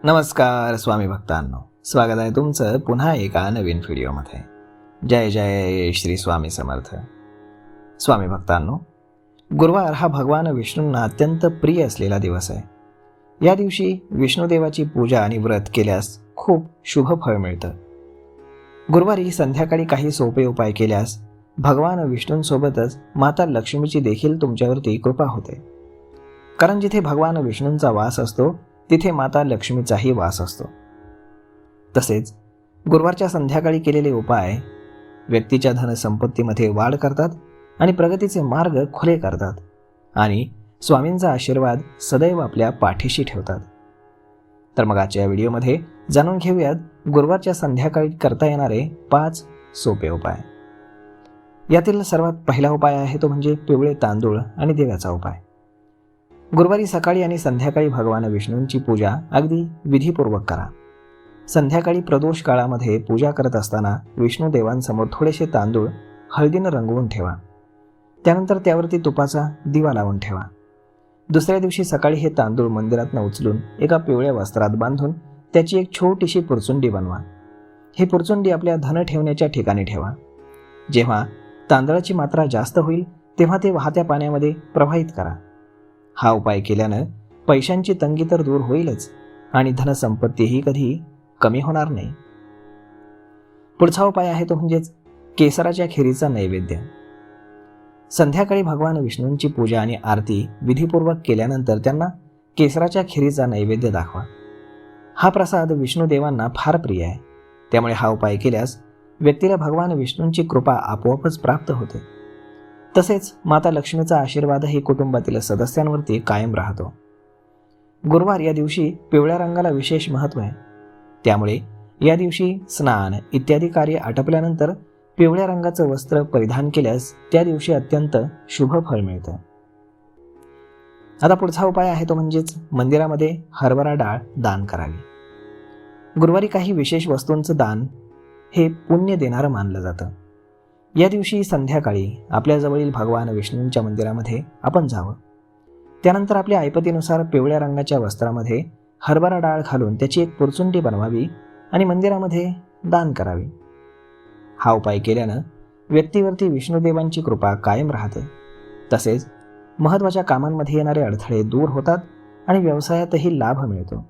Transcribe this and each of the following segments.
नमस्कार स्वामी भक्तांनो, स्वागत आहे तुमचं पुन्हा एका नवीन व्हिडिओमध्ये. जय जय श्री स्वामी समर्थ. स्वामी भक्तांनो, गुरुवार हा भगवान विष्णूंना अत्यंत प्रिय असलेला दिवस आहे. या दिवशी विष्णुदेवाची पूजा आणि व्रत केल्यास खूप शुभ फळ मिळतं. गुरुवारी संध्याकाळी काही सोपे उपाय केल्यास भगवान विष्णूंसोबतच माता लक्ष्मीची देखील तुमच्यावरती कृपा होते. कारण जिथे भगवान विष्णूंचा वास असतो तिथे माता लक्ष्मीचाही वास असतो. तसेच गुरुवारच्या संध्याकाळी केलेले उपाय व्यक्तीच्या धनसंपत्तीमध्ये वाढ करतात आणि प्रगतीचे मार्ग खुले करतात आणि स्वामींचा आशीर्वाद सदैव आपल्या पाठीशी ठेवतात. तर मग आजच्या व्हिडिओमध्ये जाणून घेऊयात गुरुवारच्या संध्याकाळी करता येणारे 5 सोपे उपाय. यातील सर्वात पहिला उपाय आहे तो म्हणजे पिवळे तांदूळ आणि दिव्याचा उपाय. गुरुवारी सकाळी आणि संध्याकाळी भगवान विष्णूंची पूजा अगदी विधीपूर्वक करा. संध्याकाळी प्रदोष काळामध्ये पूजा करत असताना विष्णू देवांसमोर थोडेसे तांदूळ हळदीनं रंगवून ठेवा. त्यानंतर त्यावरती तुपाचा दिवा लावून ठेवा. दुसऱ्या दिवशी सकाळी हे तांदूळ मंदिरातनं उचलून एका पिवळ्या वस्त्रात बांधून त्याची एक छोटीशी पुरचुंडी बनवा. ही पुरचुंडी आपल्या धन ठेवण्याच्या ठिकाणी ठेवा. जेव्हा तांदळाची मात्रा जास्त होईल तेव्हा ते वाहत्या पाण्यामध्ये प्रवाहित करा. हा उपाय केल्यानं पैशांची तंगी तर दूर होईलच आणि धनसंपत्तीही कधी कमी होणार नाही. पुढचा उपाय आहे तो म्हणजेच केसराच्या खिरीचा नैवेद्य. संध्याकाळी भगवान विष्णूंची पूजा आणि आरती विधीपूर्वक केल्यानंतर त्यांना केसराच्या खिरीचा नैवेद्य दाखवा. हा प्रसाद विष्णुदेवांना फार प्रिय आहे. त्यामुळे हा उपाय केल्यास व्यक्तीला भगवान विष्णूंची कृपा आपोआपच प्राप्त होते. तसेच माता लक्ष्मीचा आशीर्वादही कुटुंबातील सदस्यांवरती कायम राहतो. गुरुवार या दिवशी पिवळ्या रंगाला विशेष महत्त्व आहे. त्यामुळे या दिवशी स्नान इत्यादी कार्य आटपल्यानंतर पिवळ्या रंगाचं वस्त्र परिधान केल्यास त्या दिवशी अत्यंत शुभ फळ मिळतं. आता पुढचा उपाय आहे तो म्हणजेच मंदिरामध्ये हरभरा डाळ दान करावी. गुरुवारी काही विशेष वस्तूंचं दान हे पुण्य देणारं मानलं जातं. या दिवशी संध्याकाळी आपल्याजवळील भगवान विष्णूंच्या मंदिरामध्ये आपण जावं. त्यानंतर आपल्या ऐपतीनुसार पिवळ्या रंगाच्या वस्त्रामध्ये हरभरा डाळ घालून त्याची एक पुरचुंडी बनवावी आणि मंदिरामध्ये दान करावी. हा उपाय केल्यानं व्यक्तीवरती विष्णुदेवांची कृपा कायम राहते. तसेच महत्त्वाच्या कामांमध्ये येणारे अडथळे दूर होतात आणि व्यवसायातही लाभ मिळतो.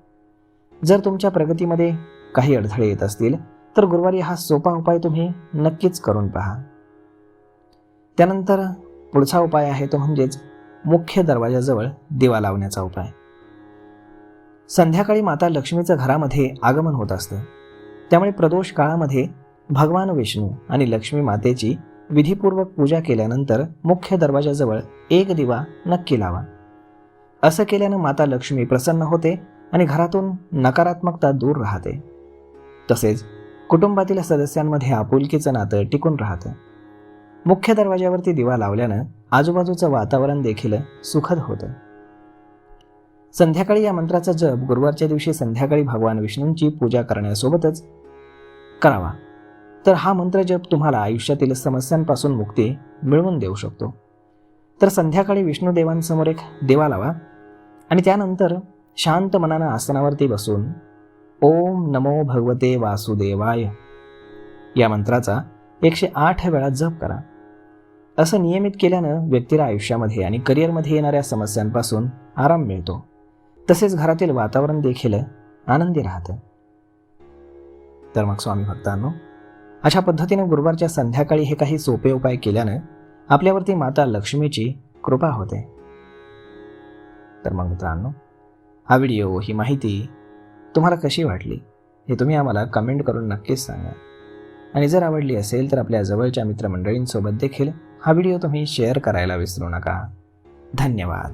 जर तुमच्या प्रगतीमध्ये काही अडथळे येत असतील तर गुरुवारी हा सोपा उपाय तुम्ही नक्कीच करून पहा. त्यानंतर पुढचा उपाय आहे तो म्हणजेच मुख्य दरवाजाजवळ दिवा लावण्याचा उपाय. संध्याकाळी माता लक्ष्मीचं घरामध्ये आगमन होत असतं. त्यामुळे प्रदोष काळामध्ये भगवान विष्णू आणि लक्ष्मी मातेची विधीपूर्वक पूजा केल्यानंतर मुख्य दरवाजाजवळ एक दिवा नक्की लावा. असं केल्यानं माता लक्ष्मी प्रसन्न होते आणि घरातून नकारात्मकता दूर राहते. तसेच कुटुंबातील सदस्यांमध्ये आपुलकीचं नातं टिकून राहतं. मुख्य दरवाजावरती दिवा लावल्यानं आजूबाजूचं वातावरण देखील सुखद होतं. संध्याकाळी या मंत्राचा जप गुरुवारच्या दिवशी संध्याकाळी भगवान विष्णूंची पूजा करण्यासोबतच करावा. तर हा मंत्र जप तुम्हाला आयुष्यातील समस्यांपासून मुक्ती मिळवून देऊ शकतो. तर संध्याकाळी विष्णुदेवांसमोर एक दिवा लावा आणि त्यानंतर शांत मनानं आसनावरती बसून ओम नमो भगवते वासुदेवाय या मंत्राचा 108 वेळा जप करा. असं नियमित केल्यानं व्यक्तीला आयुष्यामध्ये आणि करिअरमध्ये येणाऱ्या समस्यांपासून आराम मिळतो. तसेच घरातील वातावरण देखील आनंदी राहतं. तर मग स्वामी भक्तांनो, अशा पद्धतीने गुरुवारच्या संध्याकाळी हे काही सोपे उपाय केल्यानं आपल्यावरती माता लक्ष्मीची कृपा होते. तर मग मित्रांनो, हा व्हिडिओ ही माहिती तुम्हाला कशी वाटली हे तुम्ही आम्हाला कमेंट करून नक्कीच सांगा. आणि जर आवडली असेल तर आपल्या जवळच्या मित्रमंडळींसोबत देखील हा व्हिडिओ तुम्ही शेअर करायला विसरू नका. धन्यवाद.